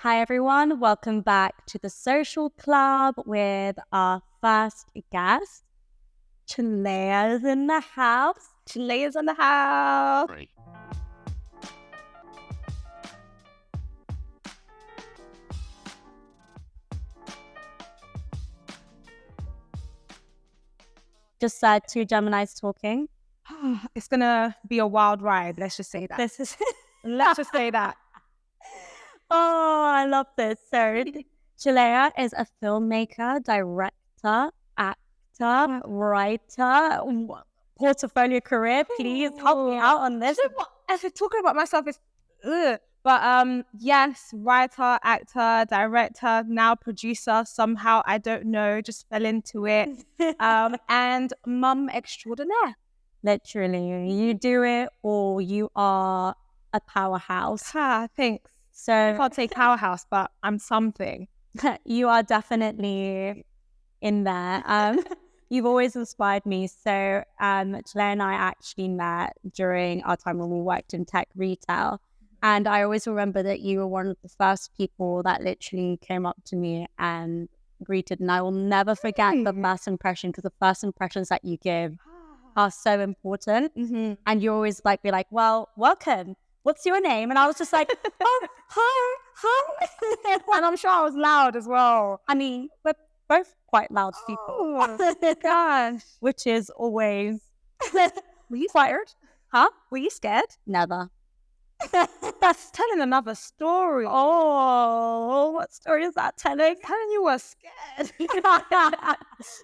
Hi everyone, welcome back to the Soulcial Club with our first guest. Chileya's in the house. Chileya's in the house. Right. Just two Geminis talking. It's gonna be a wild ride. Let's just say that. Let's just say that. Oh, I love this. So, Chileya is a filmmaker, director, actor, writer, portfolio career. Please help me out on this. As we're talking about myself, it's but yes, writer, actor, director, now producer. Somehow I don't know, just fell into it. And mum extraordinaire. Literally, you do it or you are a powerhouse. Thanks. So I can't say powerhouse, but I'm something. You are definitely in there. You've always inspired me. So Chileya and I actually met during our time when we worked in tech retail. And I always remember that you were one of the first people that literally came up to me and greeted. And I will never forget the first impression, because the first impressions that you give are so important. Mm-hmm. And you always be like, well, welcome. What's your name? And I was just like, oh, hi. And I'm sure I was loud as well. I mean, we're both quite loud people. Oh, gosh. Which is always... Were you fired? Huh? Were you scared? Never. That's telling another story. Oh, what story is that telling? Telling you were scared.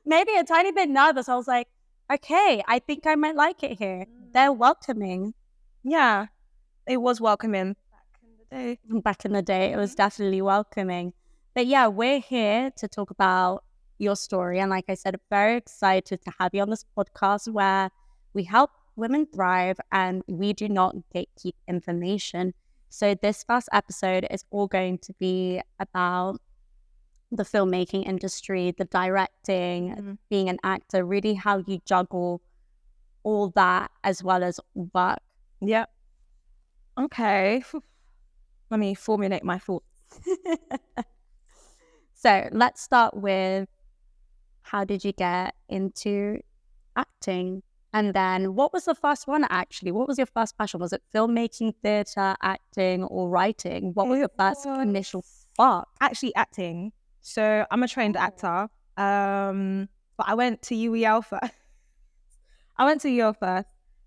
Maybe a tiny bit nervous. I was like, okay, I think I might like it here. They're welcoming. Yeah, it was welcoming. Back in the day, it was definitely welcoming. But yeah, we're here to talk about your story. And like I said, I'm very excited to have you on this podcast where we help women thrive and we do not gatekeep information. So this first episode is all going to be about the filmmaking industry, the directing, being an actor, really how you juggle all that as well as work. Yep. Okay. Let me formulate my thoughts. So let's start with, how did you get into acting? And then what was the first one actually? What was your first passion? Was it filmmaking, theatre, acting, or writing? What was your first initial spark? Actually acting. So I'm a trained actor. But I went to UEL first.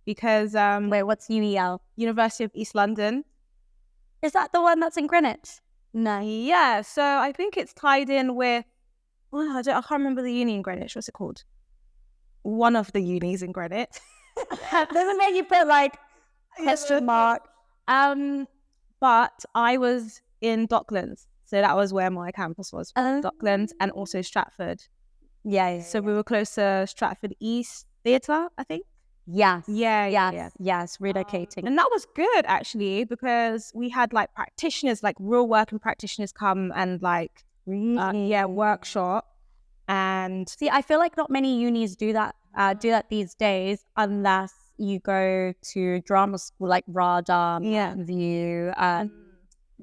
Because Wait, what's UEL? University of East London. Is that the one that's in Greenwich? No. Yeah, so I think it's tied in with, I can't remember the uni in Greenwich. What's it called? One of the unis in Greenwich. Doesn't make you put question mark. But I was in Docklands, so that was where my campus was. Docklands and also Stratford. Yeah. So we were close to Stratford East Theatre, I think. Yes. Yeah. Yes, relocating. And that was good actually, because we had practitioners, real working practitioners come and workshop. And see, I feel like not many unis do that these days, unless you go to drama school like RADA, View,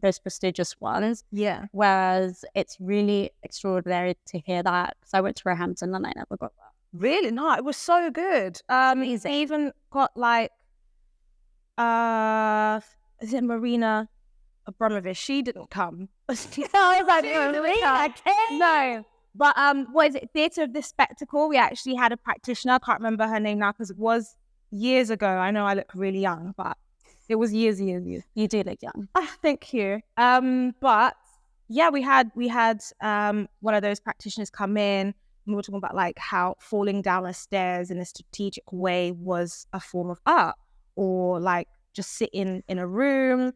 those prestigious ones. Yeah. Whereas it's really extraordinary to hear that, because I went to Roehampton and I never got that. Really? No, it was so good. They even got is it Marina Abramovich? She didn't come. I was like, no. But what is it? Theatre of the Spectacle. We actually had a practitioner. I can't remember her name now because it was years ago. I know I look really young, but it was years. You do look young. Thank you. But yeah, we had one of those practitioners come in. We were talking about how falling down the stairs in a strategic way was a form of art, or just sitting in a room.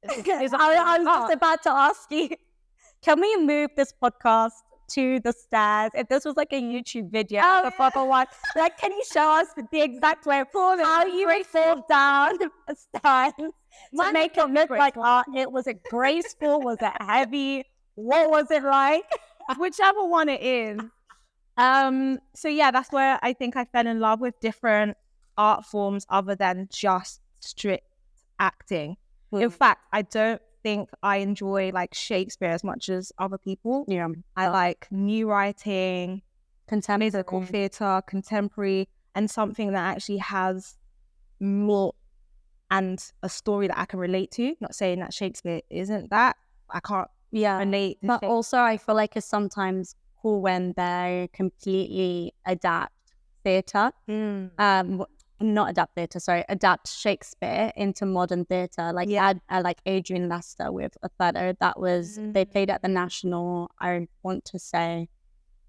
I was just about to ask you, can we move this podcast to the stairs? If this was a YouTube video, can you show us the exact way of falling? How you fall down the stairs to make it look like art? Was it graceful? Was it heavy? What was it like? Whichever one it is. So yeah, that's where I think I fell in love with different art forms other than just strict acting. In fact, I don't think I enjoy like Shakespeare as much as other people. Yeah. I like new writing, Contemporary. musical theatre, contemporary, and something that actually has more and a story that I can relate to. Not saying that Shakespeare isn't that. I can't relate. But also I feel like it's sometimes cool when they completely adapt theatre. Not adapt theatre, sorry, adapt Shakespeare into modern theatre. Like like Adrian Lester with Othello. That was they played at the National, I want to say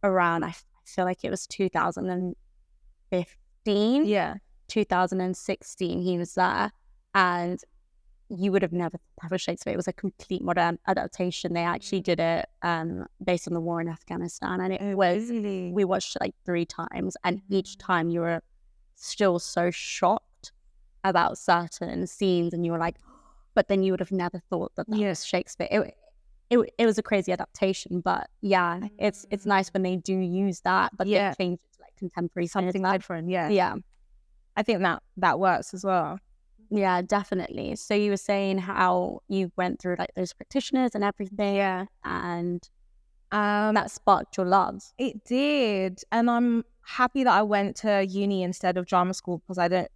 around, I feel like it was 2015. Yeah. 2016 he was there, and you would have never thought that was Shakespeare. It was a complete modern adaptation. They actually did it based on the war in Afghanistan, and it was we watched it like 3 times, and each time you were still so shocked about certain scenes, and you were like, but then you would have never thought that was Shakespeare. It was a crazy adaptation, but it's nice when they do use that, but they change it to like contemporary something different. Yeah. I think that works as well. Yeah, definitely. So you were saying how you went through like those practitioners and everything, and that sparked your love. It did, and I'm happy that I went to uni instead of drama school, because I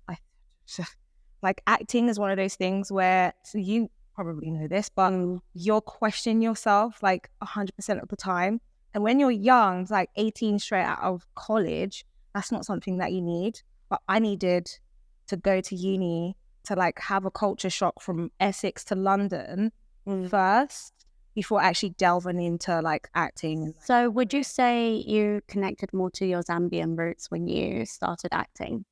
like acting is one of those things where, so you probably know this, but you're questioning yourself like 100% of the time, and when you're young, it's like 18 straight out of college, that's not something that you need. But I needed to go to uni to like have a culture shock from Essex to London first, before actually delving into like acting. So would you say you connected more to your Zambian roots when you started acting?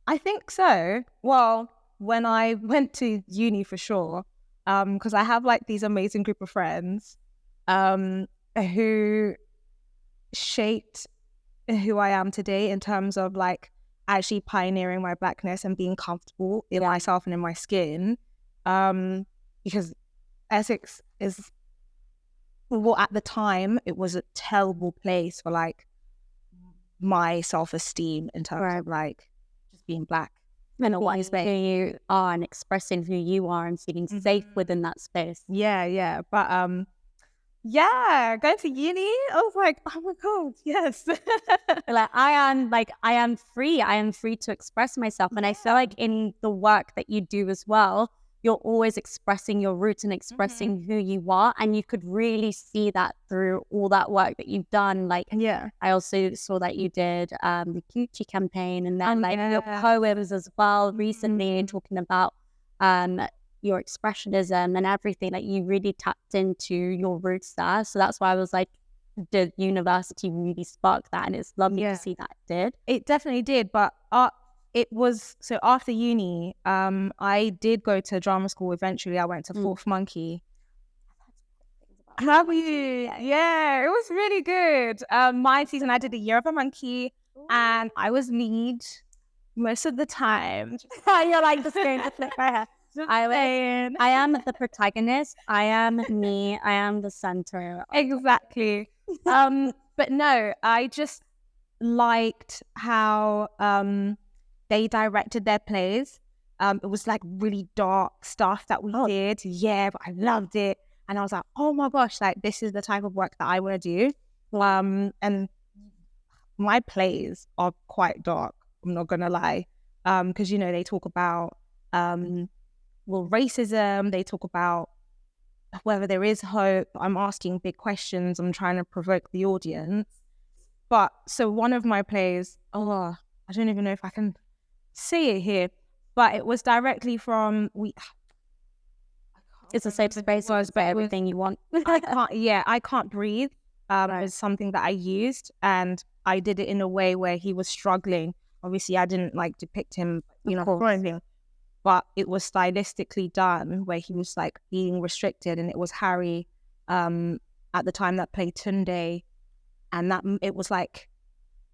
I think so. Well, when I went to uni, for sure, because I have like these amazing group of friends who shaped who I am today in terms of like actually pioneering my Blackness and being comfortable in myself and in my skin, because Essex is, well, at the time it was a terrible place for like my self-esteem in terms of like just being Black and a wise who you are and expressing who you are and feeling safe within that space. But going to uni, I was like, oh my god, yes. Like I am free to express myself, and I feel like in the work that you do as well, you're always expressing your roots and expressing who you are, and you could really see that through all that work that you've done. Like I also saw that you did the Gucci campaign, and then your poems as well recently, talking about your expressionism and everything. Like you really tapped into your roots there, so that's why I was like, did university really spark that? And it's lovely to see that it did. It definitely did, but it was, so after uni, I did go to drama school. Eventually I went to Fourth Monkey. Have you? Yeah, it was really good. My season, I did a year of a monkey, and I was lead most of the time. You're like just going to flip my hair. I am the protagonist. I am me. I am the center. Exactly. But no, I just liked how they directed their plays. It was like really dark stuff that we did. Yeah, but I loved it. And I was like, oh my gosh, like this is the type of work that I want to do. And my plays are quite dark, I'm not gonna lie. Because they talk about racism, they talk about whether there is hope. I'm asking big questions, I'm trying to provoke the audience. But so one of my plays, I don't even know if I can say it here, but it was directly from it's a safe space for everything you want. I Can't Breathe is something that I used, and I did it in a way where he was struggling. Obviously I didn't like depict him, throwing him, but it was stylistically done where he was like being restricted, and it was Harry at the time that played Tunde, and that it was like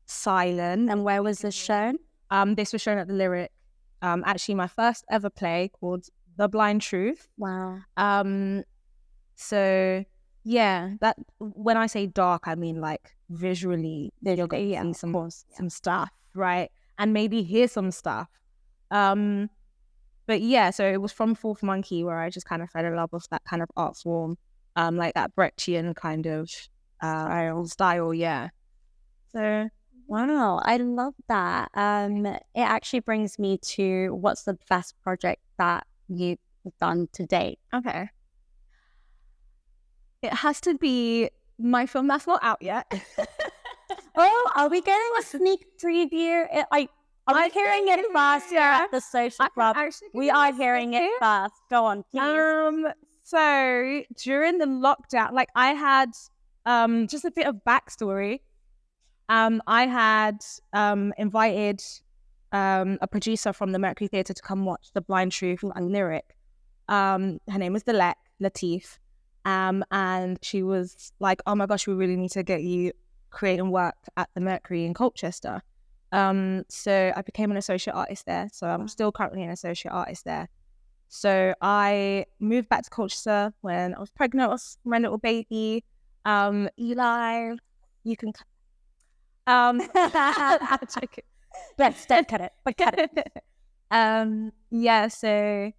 silent. And where was this shown? This was shown at the Lyric. Actually my first ever play called The Blind Truth. Wow. So yeah, that when I say dark, I mean like visually you're going to see some stuff, right? And maybe hear some stuff. But yeah, so it was from Fourth Monkey where I just kind of fell in love with that kind of art form, like that Brechtian kind of style. Yeah. So Wow, I love that. It actually brings me to what's the best project that you've done to date? okay, it has to be my film that's not out yet. Oh, are we getting a sneak preview? I'm hearing it first here at the Soulcial Club. We are hearing it first. Go on, please. So during the lockdown, like I had just a bit of backstory. I had invited a producer from the Mercury Theatre to come watch The Blind Truth and Lyric. Her name is Latif. And she was like, oh my gosh, we really need to get you creating work at the Mercury in Colchester. So I became an associate artist there. So I'm still currently an associate artist there. So I moved back to Colchester when I was pregnant with my little baby. Eli, you can Let's don't cut it, but cut it. Yeah, so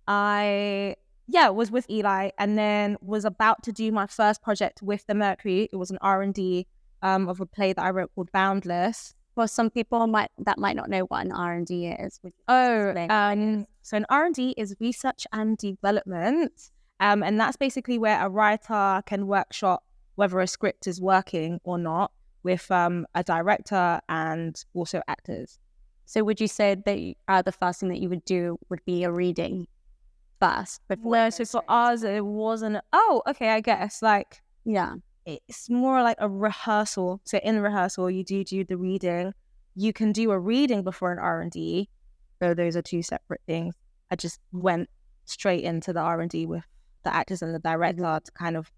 I was with Eli and then was about to do my first project with the Mercury. It was an R&D of a play that I wrote called Boundless. For some people might not know what an R&D is. So an R&D is research and development. And that's basically where a writer can workshop whether a script is working or not with a director and also actors. So would you say that the first thing that you would do would be a reading first? No, so for us, it wasn't. Oh, okay, I guess. Like, yeah, it's more like a rehearsal. So in rehearsal, you do the reading. You can do a reading before an R&D. So those are two separate things. I just went straight into the R&D with the actors and the director to kind of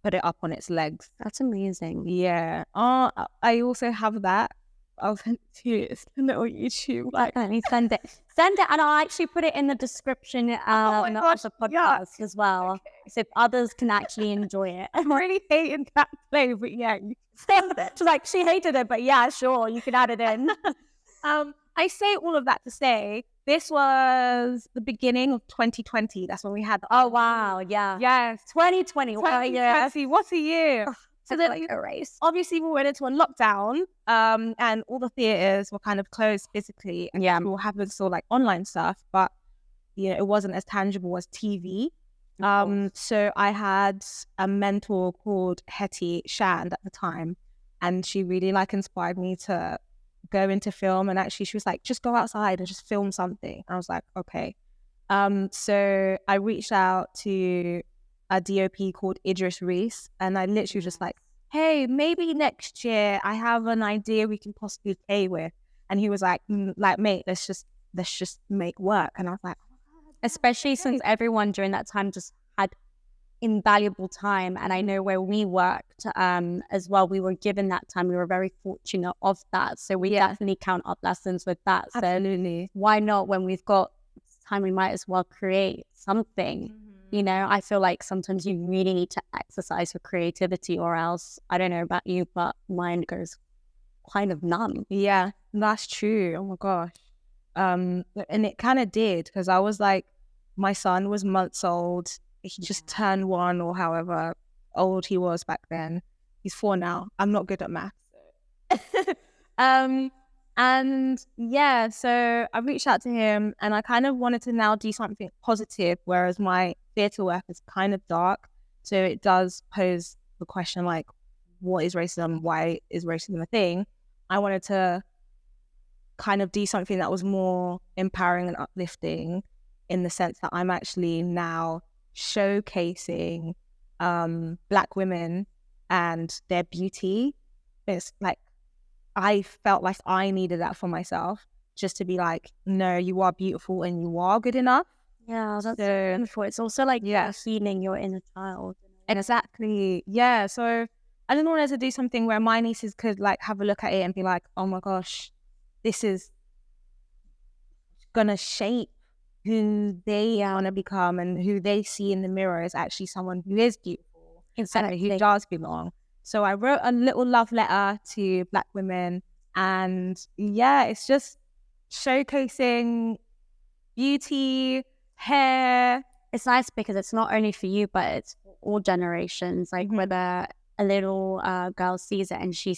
put it up on its legs. That's amazing. Yeah. I also have that. I'll send it to you. It's a little YouTube. Let me send it. Send it, and I'll actually put it in the description of the podcast as well, okay. So others can actually enjoy it. I'm really hating that play, but yeah. Like, she hated it, but yeah, sure, you can add it in. I say all of that to say this was the beginning of 2020. That's when we had. Oh wow, yeah. Yes, 2020. Yeah. What a year. So then, like a race. Obviously, we went into a lockdown, and all the theaters were kind of closed physically. And yeah, we were having to like online stuff, but it wasn't as tangible as TV. So I had a mentor called Hetty Shand at the time, and she really like inspired me to go into film. And actually, she was like, just go outside and just film something. And I was like, okay. So I reached out to a DOP called Idris Reese, and I literally just like, hey, maybe next year I have an idea we can possibly play with. And he was like, mate, let's just make work. And I was like, especially since everyone during that time just had invaluable time. And I know where we worked as well, we were given that time. We were very fortunate of that. So we definitely count our blessings with that. Absolutely. So why not, when we've got time, we might as well create something. I feel like sometimes you really need to exercise your creativity, or else, I don't know about you, but mine goes kind of numb. Yeah, that's true. Oh my gosh. And it kind of did, because I was like, my son was months old. He just turned 1, or however old he was back then. He's 4 now. I'm not good at math. And yeah, so I reached out to him, and I kind of wanted to now do something positive, whereas my theatre work is kind of dark. So it does pose the question, like, what is racism? Why is racism a thing? I wanted to kind of do something that was more empowering and uplifting, in the sense that I'm actually now showcasing Black women and their beauty. It's like, I felt like I needed that for myself, just to be like, no, you are beautiful and you are good enough. Yeah, that's beautiful. It's also like feeding your inner child. Exactly. Yeah. So I just wanted to do something where my nieces could like have a look at it and be like, oh my gosh, this is gonna shape who they want to become, and who they see in the mirror is actually someone who is beautiful, and who does belong. So I wrote a little love letter to Black women, and yeah, it's just showcasing beauty, hair. It's nice because it's not only for you, but it's for all generations. Like whether a little girl sees it and she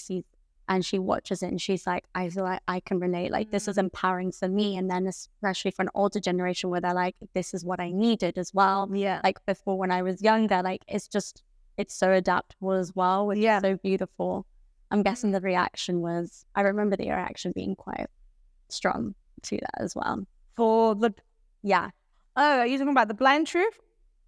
watches it and she's like, I feel like I can relate. Like this is empowering for me. And then especially for an older generation where they're like, this is what I needed as well. Yeah. Like before when I was younger, like it's so adaptable as well, which is so beautiful. I'm guessing the reaction was, I remember the reaction being quite strong to that as well. For the, yeah. Oh, are you talking about The Blind Truth?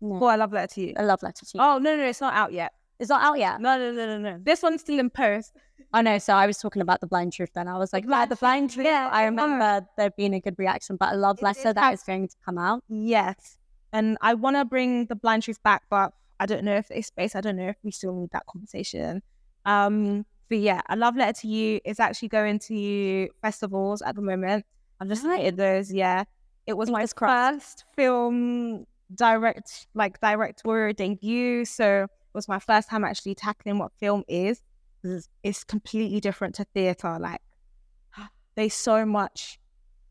No. Or A Love Letter to You? A Love Letter to You. Oh, no, it's not out yet. It's not out yet? No. This one's still in post. Oh, no, so I was talking about The Blind Truth then. I was like, The Blind Truth. Yeah, I remember there being a good reaction, but A Love Letter that is going to come out. Yes. And I want to bring The Blind Truth back, but I don't know if there's space. I don't know if we still need that conversation. But yeah, A Love Letter to You is actually going to festivals at the moment. I've just cited those. Yeah, it was my first film directorial debut, so it was my first time actually tackling what film is. It's completely different to theatre. Like, there's so much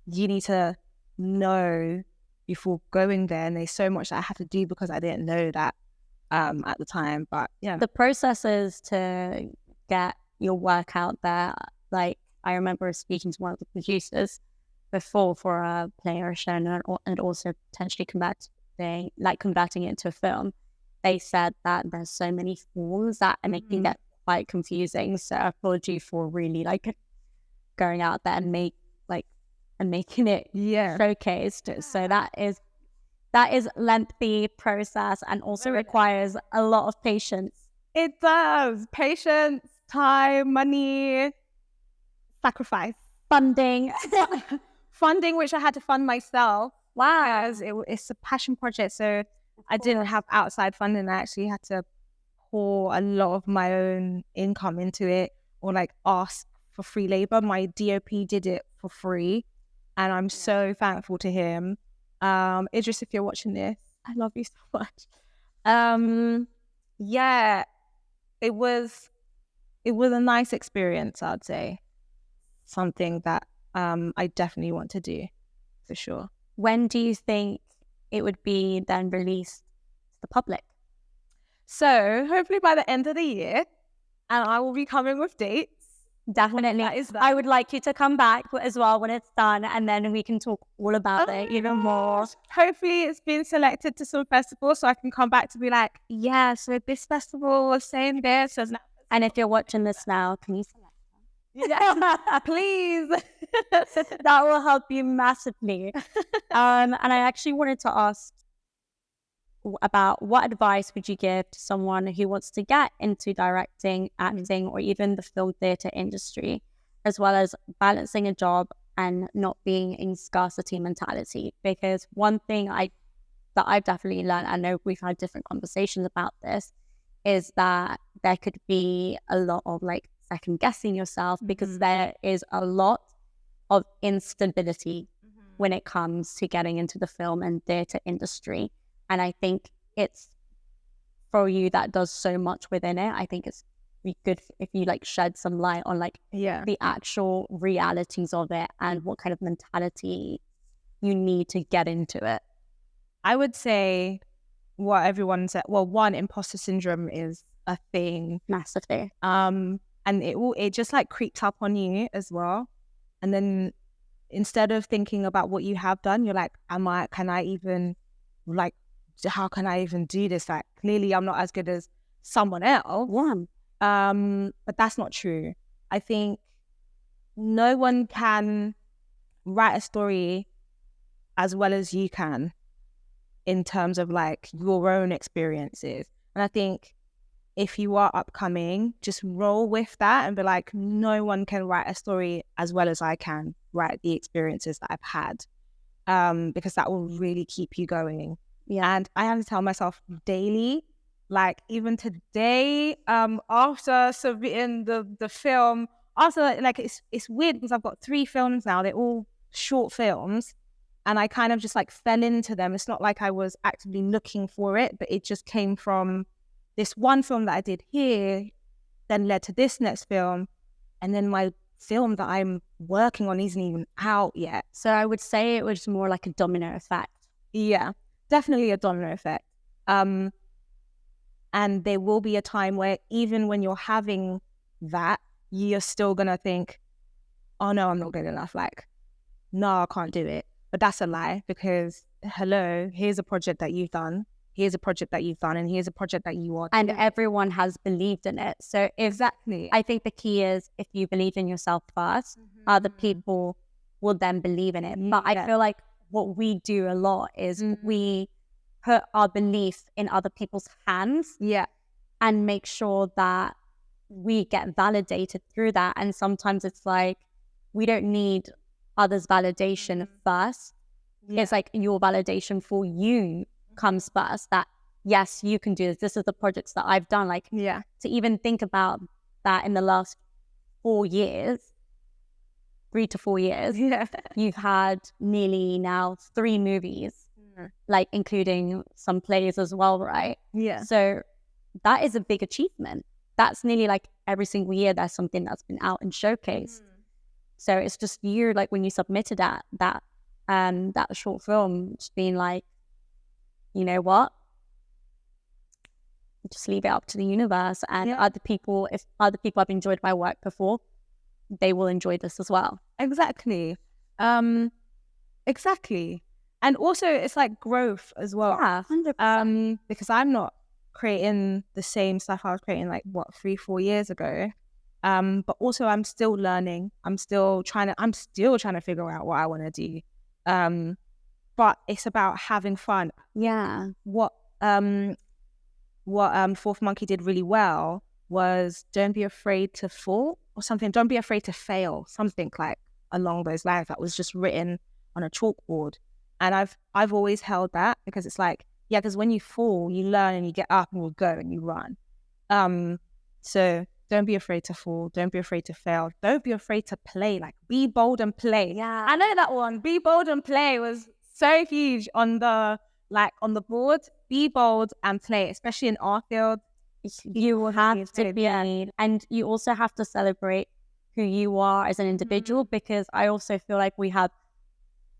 you need to know before going there, and there's so much that I had to do because I didn't know that at the time. But yeah, the processes to get your work out there, like I remember speaking to one of the producers before for a play or a show, and also potentially converting it into a film. They said that there's so many forms that and it can get quite confusing. So I applaud you for really like going out there and making it showcased. So that is lengthy process and also requires a lot of patience. It does. Patience, time, money, sacrifice, funding, which I had to fund myself. Wow, it's a passion project, so I didn't have outside funding. I actually had to pour a lot of my own income into it, or like ask for free labor. My DOP did it for free, and I'm so thankful to him. Idris, if you're watching this, I love you so much. Yeah, it was a nice experience, I'd say. Something that I definitely want to do, for sure. When do you think it would be then released to the public? So hopefully by the end of the year, and I will be coming with dates. Definitely. I would like you to come back as well when it's done, and then we can talk all about it even more. Hopefully it's been selected to some festivals so I can come back to be like, yeah, so this festival was saying this. And if you're watching this now, can you select them? Yeah, please. That will help you massively. And I actually wanted to ask about what advice would you give to someone who wants to get into directing, acting, or even the film theatre industry, as well as balancing a job and not being in scarcity mentality? Because one thing that I've definitely learned, I know we've had different conversations about this, is that there could be a lot of like second guessing yourself because there is a lot of instability when it comes to getting into the film and theatre industry. And I think it's for you that does so much within it. I think it's be good if you like shed some light on like the actual realities of it and what kind of mentality you need to get into it. I would say what everyone said. Well, one, imposter syndrome is a thing massively. And it just like creeps up on you as well. And then instead of thinking about what you have done, you're like, how can I even do this? Like, clearly I'm not as good as someone else. But that's not true. I think no one can write a story as well as you can in terms of like your own experiences. And I think if you are upcoming, just roll with that and be like, no one can write a story as well as I can write the experiences that I've had, because that will really keep you going. Yeah. And I have to tell myself daily, like even today, after submitting the film, it's weird because I've got 3 films now. They're all short films, and I kind of just like fell into them. It's not like I was actively looking for it, but it just came from this one film that I did here, then led to this next film, and then my film that I'm working on isn't even out yet. So I would say it was more like a domino effect. Yeah, definitely a domino effect. And there will be a time where even when you're having that, you're still going to think, oh no, I'm not good enough. Like, no, I can't do it. But that's a lie, because hello, here's a project that you've done. Here's a project that you've done, and here's a project that you want. And everyone has believed in it. So exactly, I think the key is if you believe in yourself first, other people will then believe in it. But I feel like what we do a lot is we put our belief in other people's hands, and make sure that we get validated through that. And sometimes it's like we don't need others' validation first. It's like your validation for you comes first, that yes, you can do this. This is the projects that I've done. Like, to even think about that in the last 4 years, 3 to 4 years, you've had nearly now 3 movies, like including some plays as well, right? So that is a big achievement. That's nearly like every single year there's something that's been out and showcased. So it's just you, like when you submitted that short film, just being like, you know what? Just leave it up to the universe, and other people, if other people have enjoyed my work before, they will enjoy this as well. Exactly. Exactly. And also it's like growth as well. Yeah, 100%. Because I'm not creating the same stuff I was creating like 3-4 years ago. But also I'm still learning. I'm still trying to figure out what I want to do. But it's about having fun. Yeah. What Fourth Monkey did really well was don't be afraid to fall or something. Don't be afraid to fail. Something like along those lines that was just written on a chalkboard. And I've always held that, because it's like, because when you fall, you learn and you get up and you go and you run. So don't be afraid to fall. Don't be afraid to fail. Don't be afraid to play. Like, be bold and play. Yeah. I know that one. Be bold and play was so huge on the board. Be bold and play, especially in our field. You have to be, and you also have to celebrate who you are as an individual, because I also feel like we have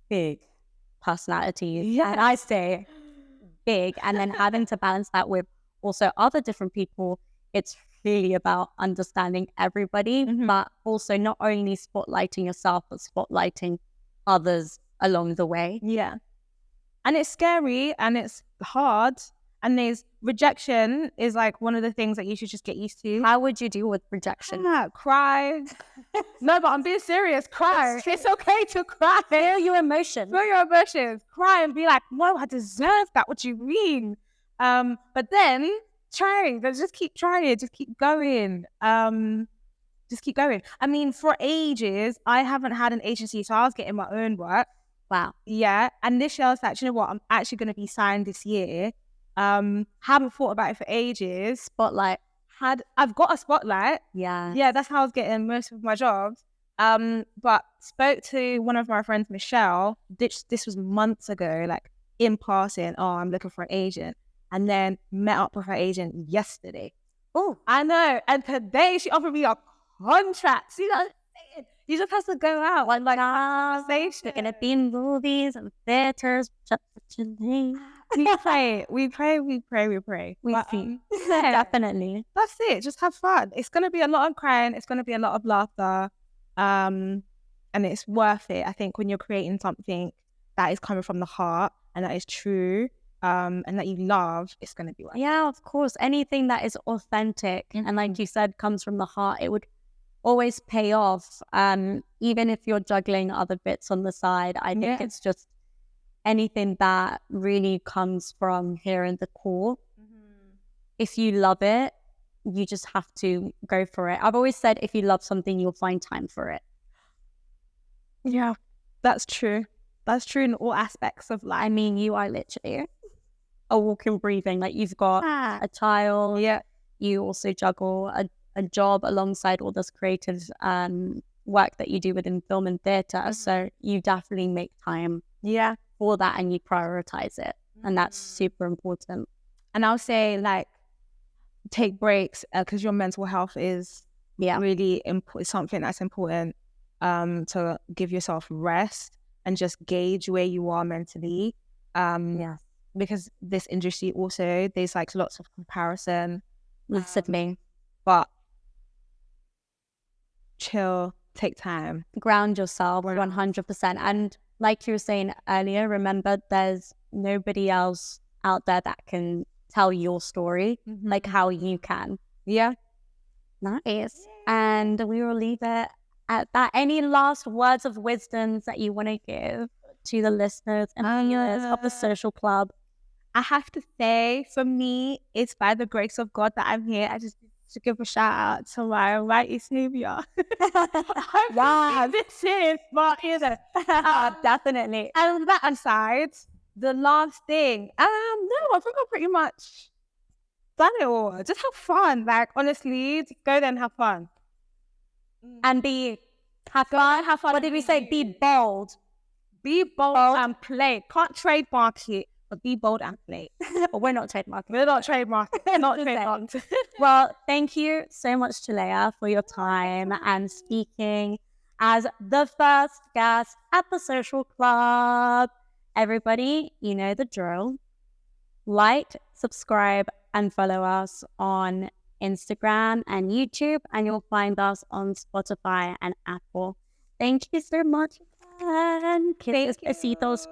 big personalities, and I say big, and then having to balance that with also other different people. It's really about understanding everybody, but also not only spotlighting yourself, but spotlighting others along the way. And it's scary and it's hard, and there's rejection is like one of the things that you should just get used to. How would you deal with rejection? Cry. No, but I'm being serious. Cry. It's okay to cry. Feel your emotions. Cry and be like, no, I deserve that. What do you mean? But then just keep trying. Just keep going. Just keep going. I mean, for ages, I haven't had an agency, so I was getting my own work. Wow. Yeah. And this year I was like, you know what? I'm actually going to be signed this year. Haven't thought about it for ages. Spotlight. I've got a spotlight. Yeah, that's how I was getting most of my jobs. But spoke to one of my friends, Michelle. This was months ago, like in passing. Oh, I'm looking for an agent, and then met up with her agent yesterday. Oh, I know. And today she offered me a contract. See that? You just have to go out and like conversation. You're gonna be in movies and theaters. We pray. Definitely. That's it. Just have fun. It's gonna be a lot of crying. It's gonna be a lot of laughter. And it's worth it. I think when you're creating something that is coming from the heart and that is true, and that you love, it's gonna be worth it. Yeah, of course. Anything that is authentic and, like you said, comes from the heart, it would always pay off. Even if you're juggling other bits on the side, I think it's just anything that really comes from here in the core. If you love it, you just have to go for it. I've always said, if you love something, you'll find time for it. Yeah, that's true. That's true in all aspects of life. I mean, you are literally a walking, breathing. Like, you've got a child. Yeah. You also juggle a job alongside all this creative work that you do within film and theatre. So you definitely make time for that, and you prioritize it. And that's super important. And I'll say, like, take breaks, because your mental health is really something that's important, to give yourself rest and just gauge where you are mentally. Because this industry also, there's like lots of comparison. Massively. But chill, take time. Ground yourself 100%. And like you were saying earlier, remember there's nobody else out there that can tell your story like how you can. Yeah. Nice. And we will leave it at that. Any last words of wisdom that you want to give to the listeners and viewers of the Soulcial Club? I have to say, for me, it's by the grace of God that I'm here. I just need to give a shout out to my almighty Savior. Yeah, this is, but you know, definitely. And that aside, the last thing, no, I think I pretty much done it all. Just have fun. Like, honestly, just go there and have fun. And have fun. What did we say? Be bold. Be bold and play. Can't trademark it, but be bold and play. But we're not trademarking. We're not trademarking. Not trademarked. Well, thank you so much, Chileya, for your time and speaking as the first guest at the Soulcial Club. Everybody, you know the drill. Like, subscribe, and follow us on Instagram and YouTube, and you'll find us on Spotify and Apple. Thank you so much. And kisses, besitos.